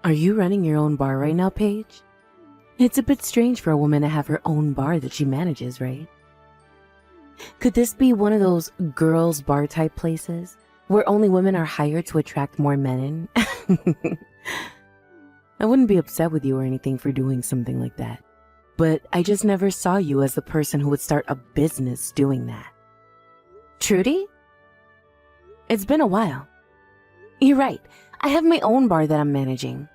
Are you running your own bar right now, Paige? It's a bit strange for a woman to have her own bar that she manages, right? Could this be one of those girls' bar type places where only women are hired to attract more men in? I wouldn't be upset with you or anything for doing something like that, but I just never saw you as the person who would start a business doing that. Trudy? It's been a while. You're right. I have my own bar that I'm managing.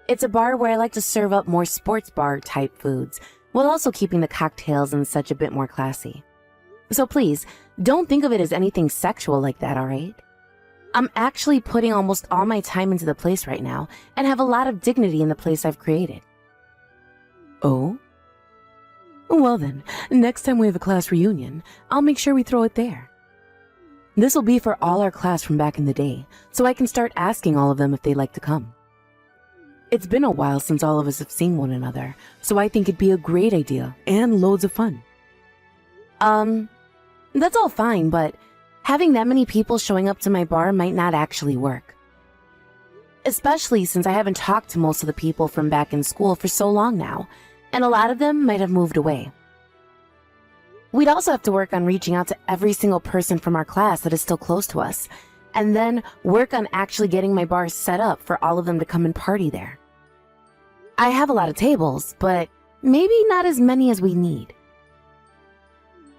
It's a bar where I like to serve up more sports bar type foods, while also keeping the cocktails and such a bit more classy. So please, don't think of it as anything sexual like that, alright? I'm actually putting almost all my time into the place right now, and have a lot of dignity in the place I've created. Oh? Well then, next time we have a class reunion, I'll make sure we throw it there. This will be for all our class from back in the day, so I can start asking all of them if they'd like to come. It's been a while since all of us have seen one another, so I think it'd be a great idea and loads of fun. That's all fine, but having that many people showing up to my bar might not actually work. Especially since I haven't talked to most of the people from back in school for so long now, and a lot of them might have moved away. We'd also have to work on reaching out to every single person from our class that is still close to us, and then work on actually getting my bar set up for all of them to come and party there. I have a lot of tables, but maybe not as many as we need.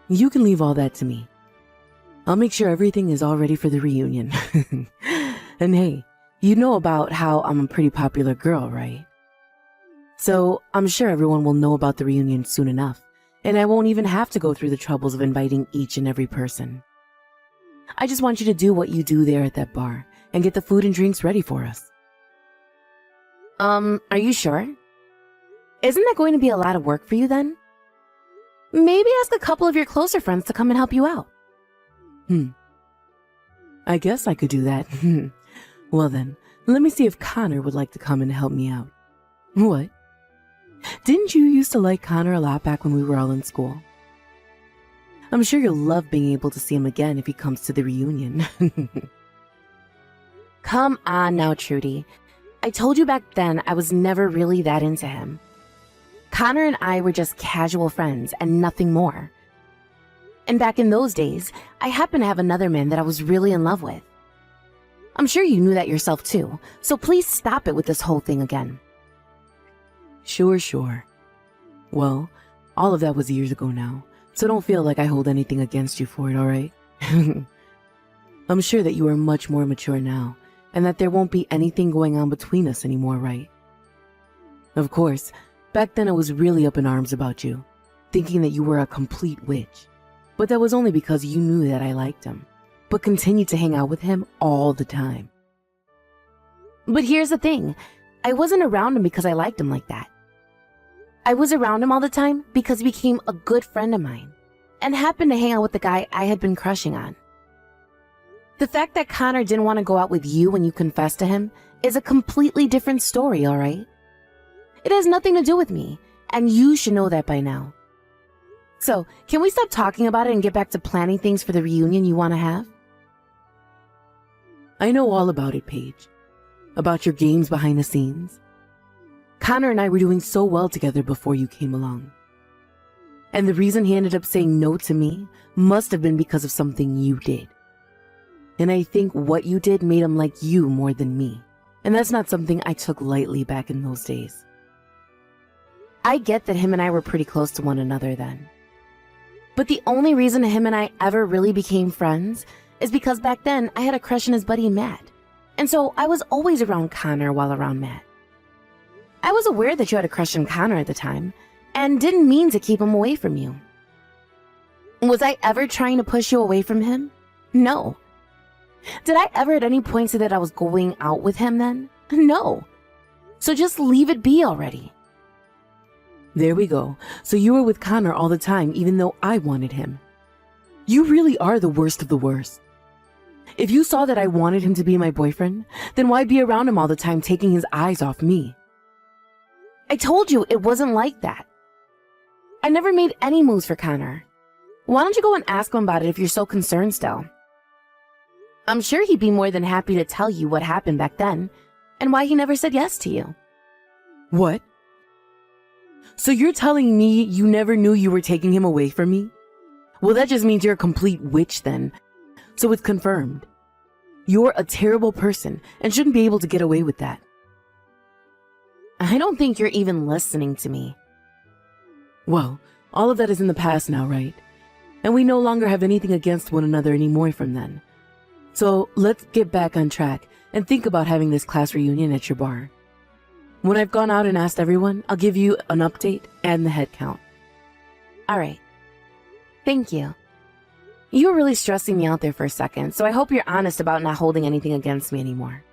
You can leave all that to me. I'll make sure everything is all ready for the reunion. And hey, you know about how I'm a pretty popular girl, right? So I'm sure everyone will know about the reunion soon enough, and I won't even have to go through the troubles of inviting each and every person. I just want you to do what you do there at that bar and get the food and drinks ready for us. Are you sure? Isn't that going to be a lot of work for you then? Maybe ask a couple of your closer friends to come and help you out. I guess I could do that. Well then, let me see if Connor would like to come and help me out. What? Didn't you used to like Connor a lot back when we were all in school? I'm sure you'll love being able to see him again if he comes to the reunion. Come on now, Trudy. I told you back then I was never really that into him. Connor and I were just casual friends and nothing more. And back in those days, I happened to have another man that I was really in love with. I'm sure you knew that yourself too, so please stop it with this whole thing again. Sure. Well, all of that was years ago now, so don't feel like I hold anything against you for it, alright? I'm sure that you are much more mature now, and that there won't be anything going on between us anymore, right? Of course, back then I was really up in arms about you, thinking that you were a complete witch. But that was only because you knew that I liked him, but continued to hang out with him all the time. But here's the thing, I wasn't around him because I liked him like that. I was around him all the time because he became a good friend of mine, and happened to hang out with the guy I had been crushing on. The fact that Connor didn't want to go out with you when you confessed to him is a completely different story, alright? It has nothing to do with me, and you should know that by now. So, can we stop talking about it and get back to planning things for the reunion you want to have? I know all about it, Paige. About your games behind the scenes. Connor and I were doing so well together before you came along. And the reason he ended up saying no to me must have been because of something you did. And I think what you did made him like you more than me. And that's not something I took lightly back in those days. I get that him and I were pretty close to one another then. But the only reason him and I ever really became friends is because back then I had a crush on his buddy Matt. And so I was always around Connor while around Matt. I was aware that you had a crush on Connor at the time, and didn't mean to keep him away from you. Was I ever trying to push you away from him? No. Did I ever at any point say that I was going out with him then? No. So just leave it be already. There we go. So you were with Connor all the time even though I wanted him. You really are the worst of the worst. If you saw that I wanted him to be my boyfriend, then why be around him all the time taking his eyes off me? I told you it wasn't like that. I never made any moves for Connor. Why don't you go and ask him about it if you're so concerned still? I'm sure he'd be more than happy to tell you what happened back then, and why he never said yes to you. What? So you're telling me you never knew you were taking him away from me? Well, that just means you're a complete witch then. So it's confirmed. You're a terrible person and shouldn't be able to get away with that. I don't think you're even listening to me. Well, all of that is in the past now, right? And we no longer have anything against one another anymore from then. So let's get back on track and think about having this class reunion at your bar. When I've gone out and asked everyone, I'll give you an update and the head count. All right. Thank you. You were really stressing me out there for a second, so I hope you're honest about not holding anything against me anymore.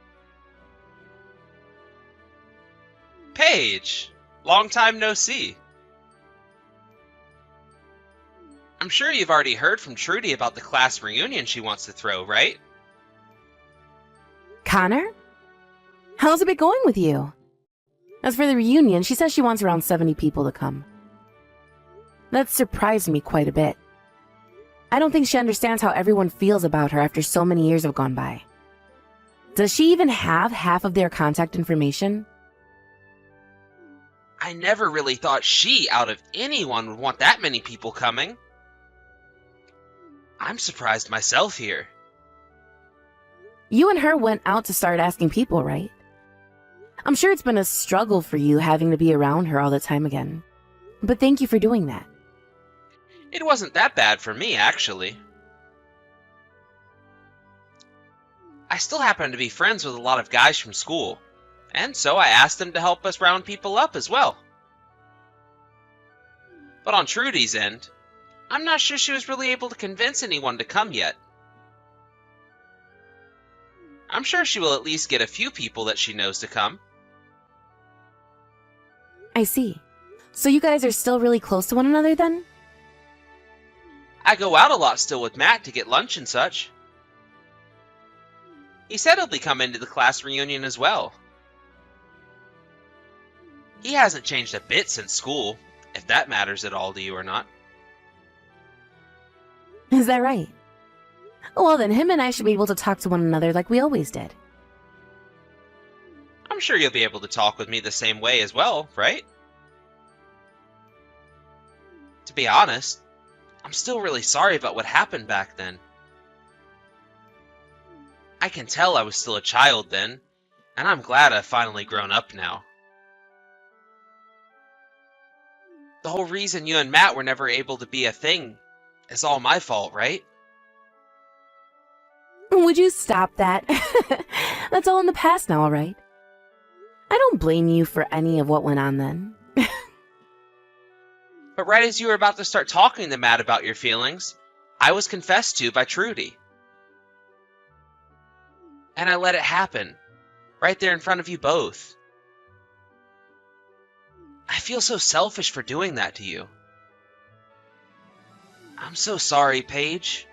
Paige! Long time no see. I'm sure you've already heard from Trudy about the class reunion she wants to throw, right? Connor? How's it been going with you? As for the reunion, she says she wants around 70 people to come. That surprised me quite a bit. I don't think she understands how everyone feels about her after so many years have gone by. Does she even have half of their contact information? I never really thought she, out of anyone, would want that many people coming. I'm surprised myself here. You and her went out to start asking people, right? I'm sure it's been a struggle for you having to be around her all the time again. But thank you for doing that. It wasn't that bad for me, actually. I still happen to be friends with a lot of guys from school, and so I asked them to help us round people up as well. But on Trudy's end, I'm not sure she was really able to convince anyone to come yet. I'm sure she will at least get a few people that she knows to come. I see. So you guys are still really close to one another then? I go out a lot still with Matt to get lunch and such. He said he'll be coming to the class reunion as well. He hasn't changed a bit since school, if that matters at all to you or not. Is that right? Well then, him and I should be able to talk to one another like we always did. I'm sure you'll be able to talk with me the same way as well, right? To be honest, I'm still really sorry about what happened back then. I can tell I was still a child then, and I'm glad I've finally grown up now. The whole reason you and Matt were never able to be a thing is all my fault, right? Would you stop that? That's all in the past now, all right? I don't blame you for any of what went on then. But right as you were about to start talking to Matt about your feelings, I was confessed to by Trudy. And I let it happen, right there in front of you both. I feel so selfish for doing that to you. I'm so sorry, Paige.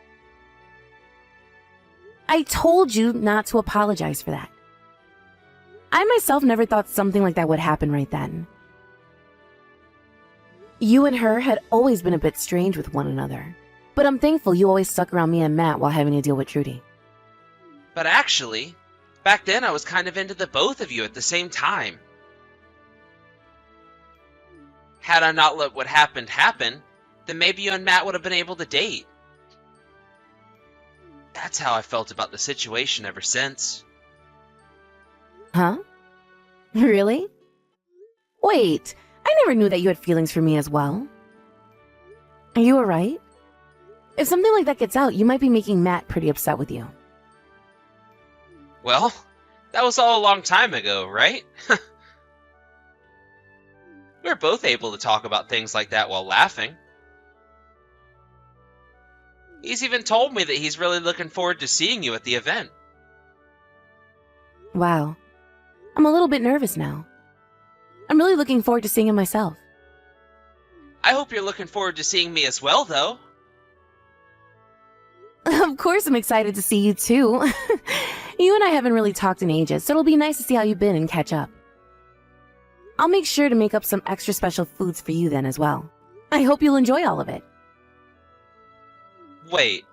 I told you not to apologize for that. I myself never thought something like that would happen right then. You and her had always been a bit strange with one another, but I'm thankful you always stuck around me and Matt while having to deal with Trudy. But actually, back then I was kind of into the both of you at the same time. Had I not let what happened happen, then maybe you and Matt would have been able to date. That's how I felt about the situation ever since. Huh? Really? Wait, I never knew that you had feelings for me as well. Are you alright? If something like that gets out, you might be making Matt pretty upset with you. Well, that was all a long time ago, right? We were both able to talk about things like that while laughing. He's even told me that he's really looking forward to seeing you at the event. Wow. I'm a little bit nervous now. I'm really looking forward to seeing him myself. I hope you're looking forward to seeing me as well, though. Of course I'm excited to see you too. You and I haven't really talked in ages, so it'll be nice to see how you've been and catch up. I'll make sure to make up some extra special foods for you then as well. I hope you'll enjoy all of it. Wait,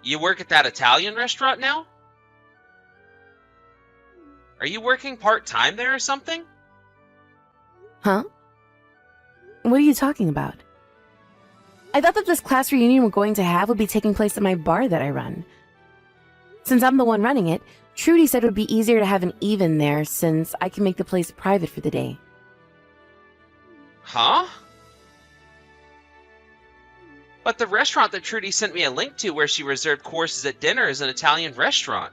you work at that Italian restaurant now? Are you working part-time there or something? Huh? What are you talking about? I thought that this class reunion we're going to have would be taking place at my bar that I run. Since I'm the one running it, Trudy said it would be easier to have an even there since I can make the place private for the day. Huh? But the restaurant that Trudy sent me a link to where she reserved courses at dinner is an Italian restaurant.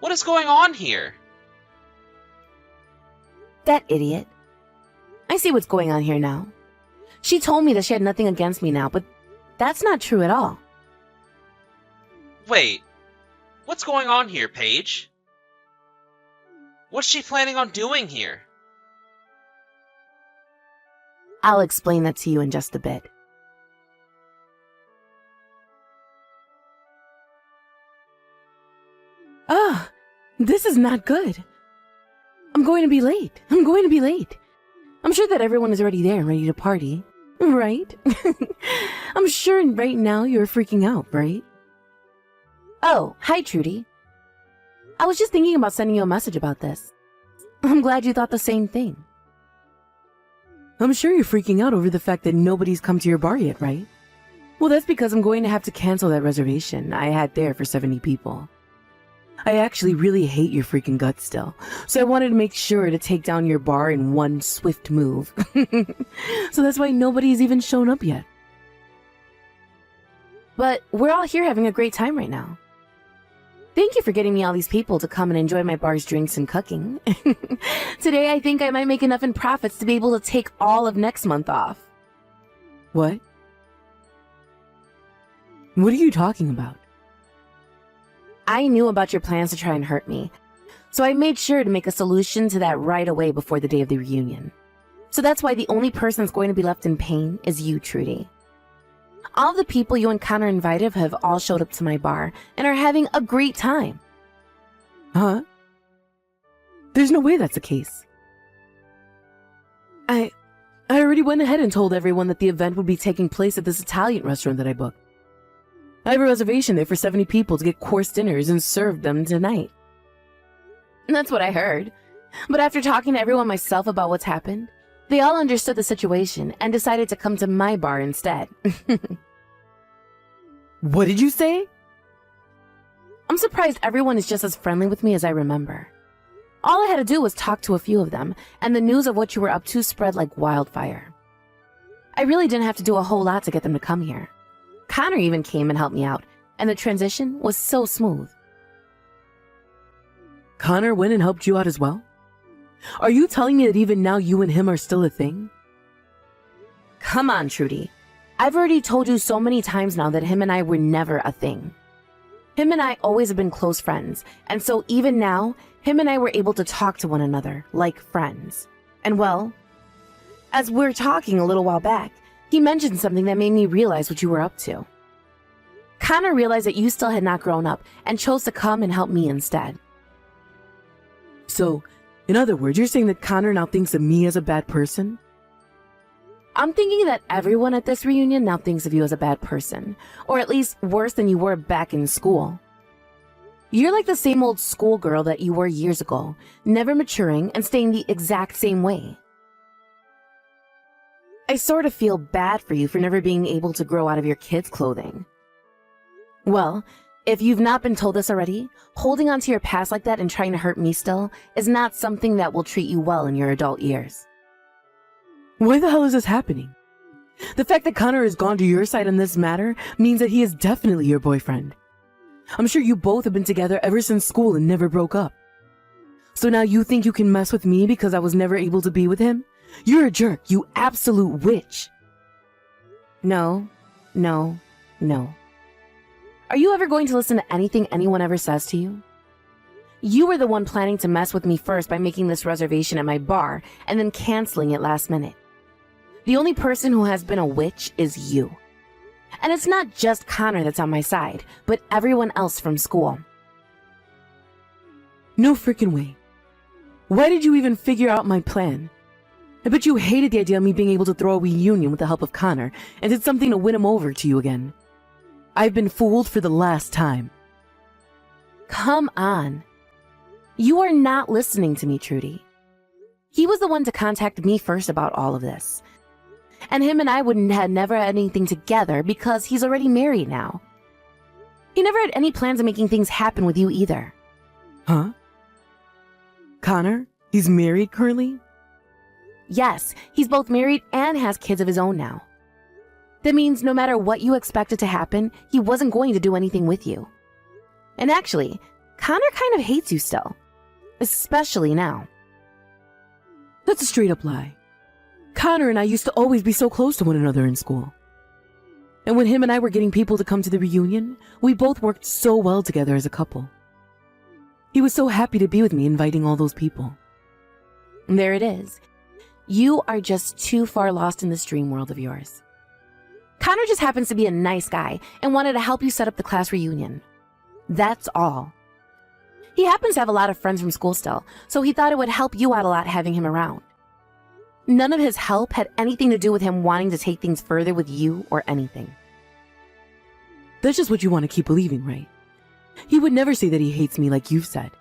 What is going on here? That idiot. I see what's going on here now. She told me that she had nothing against me now, but that's not true at all. Wait, what's going on here, Paige? What's she planning on doing here? I'll explain that to you in just a bit. Ah, this is not good. I'm going to be late. I'm sure that everyone is already there and ready to party, right? I'm sure right now you're freaking out, right? Oh, hi, Trudy. I was just thinking about sending you a message about this. I'm glad you thought the same thing. I'm sure you're freaking out over the fact that nobody's come to your bar yet, right? Well, that's because I'm going to have to cancel that reservation I had there for 70 people. I actually really hate your freaking guts still, so I wanted to make sure to take down your bar in one swift move. So that's why nobody's even shown up yet. But we're all here having a great time right now. Thank you for getting me all these people to come and enjoy my bar's drinks and cooking. Today I think I might make enough in profits to be able to take all of next month off. What? What are you talking about? I knew about your plans to try and hurt me, so I made sure to make a solution to that right away before the day of the reunion. So that's why the only person that's going to be left in pain is you, Trudy. All of the people you and Connor invited have all showed up to my bar and are having a great time. Huh? There's no way that's the case. I already went ahead and told everyone that the event would be taking place at this Italian restaurant that I booked. I have a reservation there for 70 people to get course dinners and serve them tonight. That's what I heard. But after talking to everyone myself about what's happened, they all understood the situation and decided to come to my bar instead. What did you say? I'm surprised everyone is just as friendly with me as I remember. All I had to do was talk to a few of them, and the news of what you were up to spread like wildfire. I really didn't have to do a whole lot to get them to come here. Connor even came and helped me out, and the transition was so smooth. Connor went and helped you out as well? Are you telling me that even now you and him are still a thing? Come on, Trudy. I've already told you so many times now that him and I were never a thing. Him and I always have been close friends, and so even now, him and I were able to talk to one another like friends. And well, as we're talking a little while back, he mentioned something that made me realize what you were up to. Connor realized that you still had not grown up and chose to come and help me instead. So, in other words, you're saying that Connor now thinks of me as a bad person? I'm thinking that everyone at this reunion now thinks of you as a bad person, or at least worse than you were back in school. You're like the same old schoolgirl that you were years ago, never maturing and staying the exact same way. I sort of feel bad for you for never being able to grow out of your kids' clothing. Well, if you've not been told this already, holding on to your past like that and trying to hurt me still is not something that will treat you well in your adult years. Why the hell is this happening? The fact that Connor has gone to your side on this matter means that he is definitely your boyfriend. I'm sure you both have been together ever since school and never broke up. So now you think you can mess with me because I was never able to be with him? You're a jerk, you absolute witch. No. Are you ever going to listen to anything anyone ever says to you? You were the one planning to mess with me first by making this reservation at my bar and then canceling it last minute. The only person who has been a witch is you. And it's not just Connor that's on my side, but everyone else from school. No freaking way. Why did you even figure out my plan? I bet you hated the idea of me being able to throw a reunion with the help of Connor and did something to win him over to you again. I've been fooled for the last time. Come on. You are not listening to me, Trudy. He was the one to contact me first about all of this. And him and I wouldn't have never had anything together because he's already married now. He never had any plans of making things happen with you either. Huh? Connor? He's married currently? Yes, he's both married and has kids of his own now. That means no matter what you expected to happen, he wasn't going to do anything with you. And actually, Connor kind of hates you still. Especially now. That's a straight up lie. Connor and I used to always be so close to one another in school. And when him and I were getting people to come to the reunion, we both worked so well together as a couple. He was so happy to be with me inviting all those people. There it is. You are just too far lost in this dream world of yours. Connor just happens to be a nice guy and wanted to help you set up the class reunion. That's all. He happens to have a lot of friends from school still, so he thought it would help you out a lot having him around. None of his help had anything to do with him wanting to take things further with you or anything. That's just what you want to keep believing, right? He would never say that he hates me like you've said.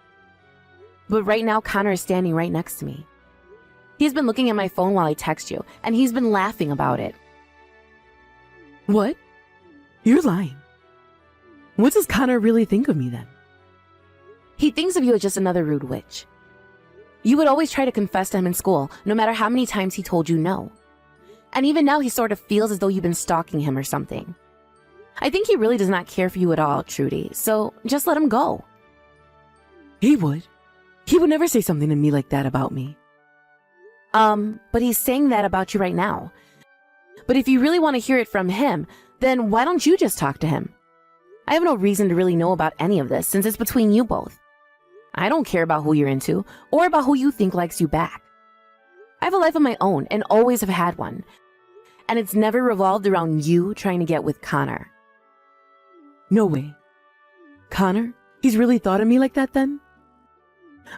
But right now, Connor is standing right next to me. He's been looking at my phone while I text you, and he's been laughing about it. What? You're lying. What does Connor really think of me then? He thinks of you as just another rude witch. You would always try to confess to him in school, no matter how many times he told you no. And even now he sort of feels as though you've been stalking him or something. I think he really does not care for you at all, Trudy, so just let him go. He would. He would never say something to me like that about me. But he's saying that about you right now. But if you really want to hear it from him, then why don't you just talk to him? I have no reason to really know about any of this since it's between you both. I don't care about who you're into or about who you think likes you back. I have a life of my own and always have had one. And it's never revolved around you trying to get with Connor. No way. Connor? He's really thought of me like that then?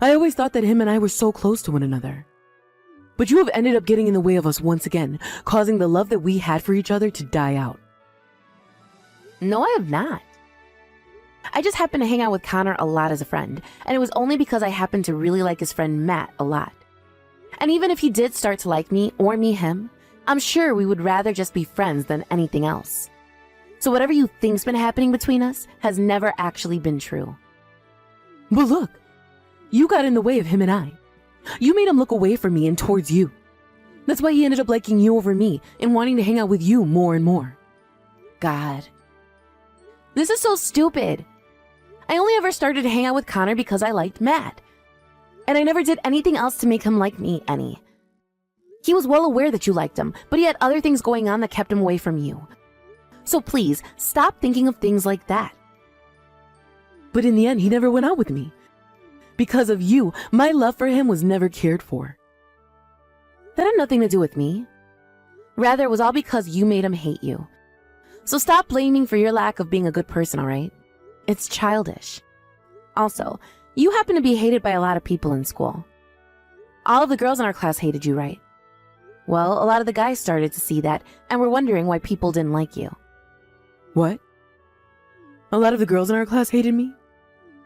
I always thought that him and I were so close to one another. But you have ended up getting in the way of us once again, causing the love that we had for each other to die out. No, I have not. I just happen to hang out with Connor a lot as a friend, and it was only because I happened to really like his friend Matt a lot. And even if he did start to like me or me him, I'm sure we would rather just be friends than anything else. So whatever you think's been happening between us has never actually been true. But look, you got in the way of him and I. You made him look away from me and towards you. That's why he ended up liking you over me and wanting to hang out with you more and more. God. This is so stupid. I only ever started to hang out with Connor because I liked Matt. And I never did anything else to make him like me any. He was well aware that you liked him, but he had other things going on that kept him away from you. So please, stop thinking of things like that. But in the end, he never went out with me. Because of you, my love for him was never cared for. That had nothing to do with me. Rather, it was all because you made him hate you. So stop blaming for your lack of being a good person, all right? It's childish. Also, you happen to be hated by a lot of people in school. All of the girls in our class hated you, right? Well, a lot of the guys started to see that and were wondering why people didn't like you. What? A lot of the girls in our class hated me?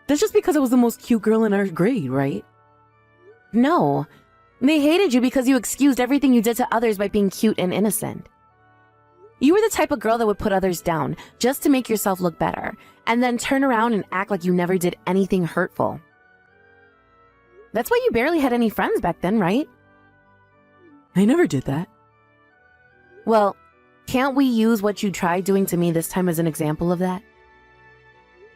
That's just because I was the most cute girl in our grade, right? No. They hated you because you excused everything you did to others by being cute and innocent. You were the type of girl that would put others down just to make yourself look better, and then turn around and act like you never did anything hurtful. That's why you barely had any friends back then, right? I never did that. Well, can't we use what you tried doing to me this time as an example of that?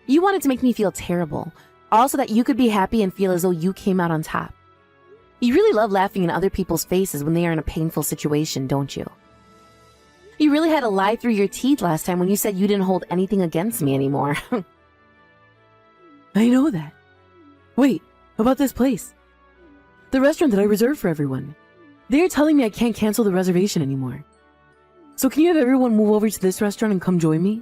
You wanted to make me feel terrible, all so that you could be happy and feel as though you came out on top. You really love laughing in other people's faces when they are in a painful situation, don't you? You really had to lie through your teeth last time when you said you didn't hold anything against me anymore. I know that. Wait, about this place. The restaurant that I reserved for everyone. They're telling me I can't cancel the reservation anymore. So can you have everyone move over to this restaurant and come join me?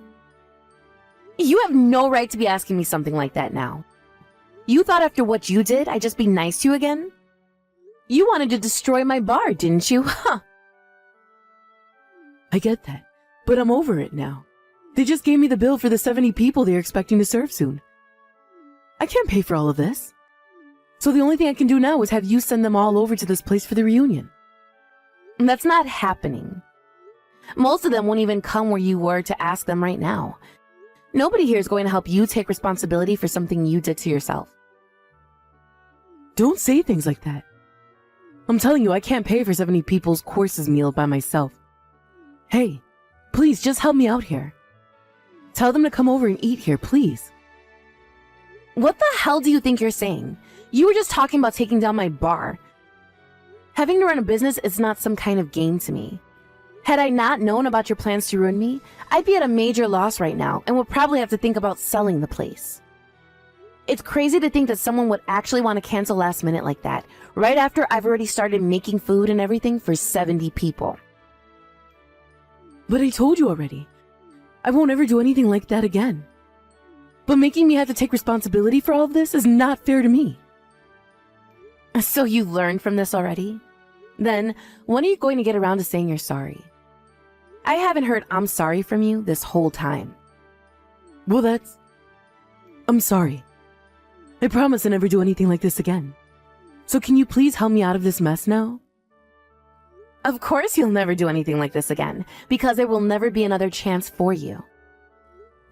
You have no right to be asking me something like that now. You thought after what you did, I'd just be nice to you again? You wanted to destroy my bar, didn't you? Huh. I get that, but I'm over it now. They just gave me the bill for the 70 people they're expecting to serve soon. I can't pay for all of this. So the only thing I can do now is have you send them all over to this place for the reunion. That's not happening. Most of them won't even come where you were to ask them right now. Nobody here is going to help you take responsibility for something you did to yourself. Don't say things like that. I'm telling you, I can't pay for 70 people's courses meal by myself. Hey, please just help me out here. Tell them to come over and eat here, please. What the hell do you think you're saying? You were just talking about taking down my bar. Having to run a business is not some kind of game to me. Had I not known about your plans to ruin me, I'd be at a major loss right now and would probably have to think about selling the place. It's crazy to think that someone would actually want to cancel last minute like that, right after I've already started making food and everything for 70 people. But I told you already. I won't ever do anything like that again. But making me have to take responsibility for all of this is not fair to me. So you learned from this already? Then, when are you going to get around to saying you're sorry? I haven't heard "I'm sorry" from you this whole time. Well, I'm sorry. I promise to never do anything like this again. So can you please help me out of this mess now? Of course you'll never do anything like this again, because there will never be another chance for you.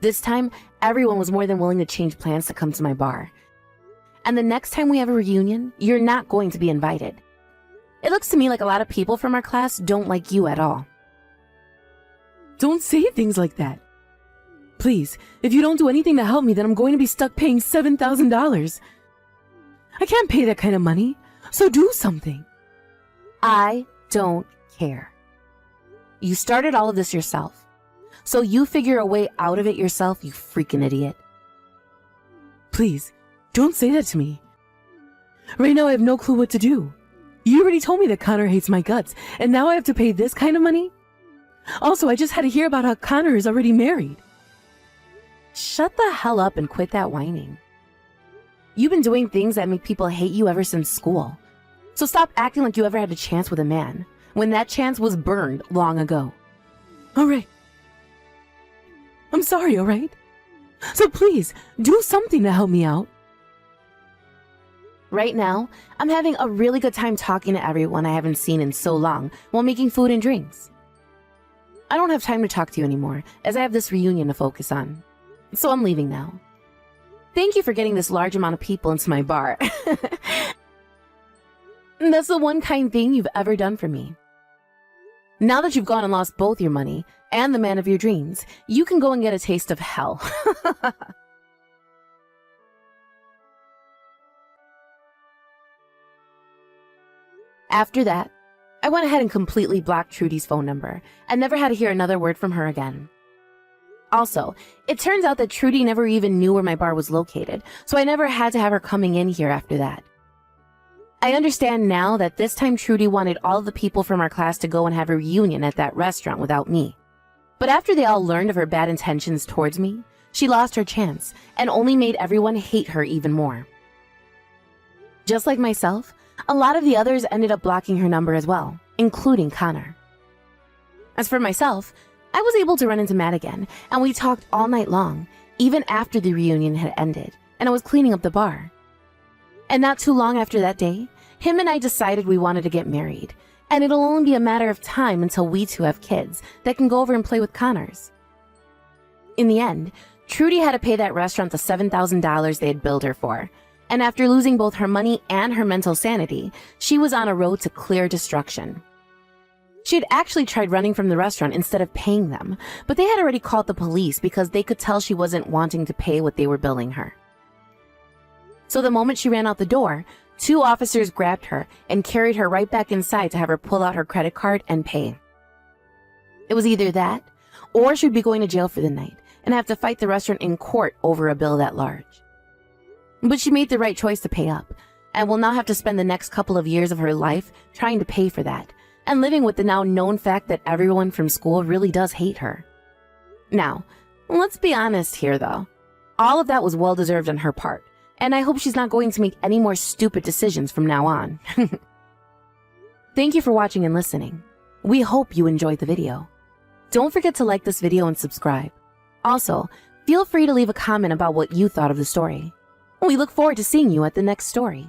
This time, everyone was more than willing to change plans to come to my bar. And the next time we have a reunion, you're not going to be invited. It looks to me like a lot of people from our class don't like you at all. Don't say things like that. Please, if you don't do anything to help me, then I'm going to be stuck paying $7,000. I can't pay that kind of money, so do something. I don't care. You started all of this yourself, so you figure a way out of it yourself, you freaking idiot. Please, don't say that to me. Right now I have no clue what to do. You already told me that Connor hates my guts, and now I have to pay this kind of money? Also, I just had to hear about how Connor is already married. Shut the hell up and quit that whining. You've been doing things that make people hate you ever since school. So stop acting like you ever had a chance with a man, when that chance was burned long ago. Alright. I'm sorry, alright? So please, do something to help me out. Right now, I'm having a really good time talking to everyone I haven't seen in so long while making food and drinks. I don't have time to talk to you anymore, as I have this reunion to focus on. So I'm leaving now. Thank you for getting this large amount of people into my bar. That's the one kind thing you've ever done for me. Now that you've gone and lost both your money and the man of your dreams, you can go and get a taste of hell. After that, I went ahead and completely blocked Trudy's phone number and never had to hear another word from her again. Also, it turns out that Trudy never even knew where my bar was located, so I never had to have her coming in here after that. I understand now that this time Trudy wanted all the people from our class to go and have a reunion at that restaurant without me. But after they all learned of her bad intentions towards me, she lost her chance and only made everyone hate her even more. Just like myself, a lot of the others ended up blocking her number as well, including Connor. As for myself, I was able to run into Matt again, and we talked all night long, even after the reunion had ended, and I was cleaning up the bar. And not too long after that day, him and I decided we wanted to get married, and it'll only be a matter of time until we two have kids that can go over and play with Connors. In the end, Trudy had to pay that restaurant the $7,000 they had billed her for, and after losing both her money and her mental sanity, she was on a road to clear destruction. She had actually tried running from the restaurant instead of paying them, but they had already called the police because they could tell she wasn't wanting to pay what they were billing her. So the moment she ran out the door, 2 officers grabbed her and carried her right back inside to have her pull out her credit card and pay. It was either that, or she'd be going to jail for the night and have to fight the restaurant in court over a bill that large. But she made the right choice to pay up, and will now have to spend the next couple of years of her life trying to pay for that, and living with the now known fact that everyone from school really does hate her. Now, let's be honest here though. All of that was well deserved on her part, and I hope she's not going to make any more stupid decisions from now on. Thank you for watching and listening. We hope you enjoyed the video. Don't forget to like this video and subscribe. Also, feel free to leave a comment about what you thought of the story. We look forward to seeing you at the next story.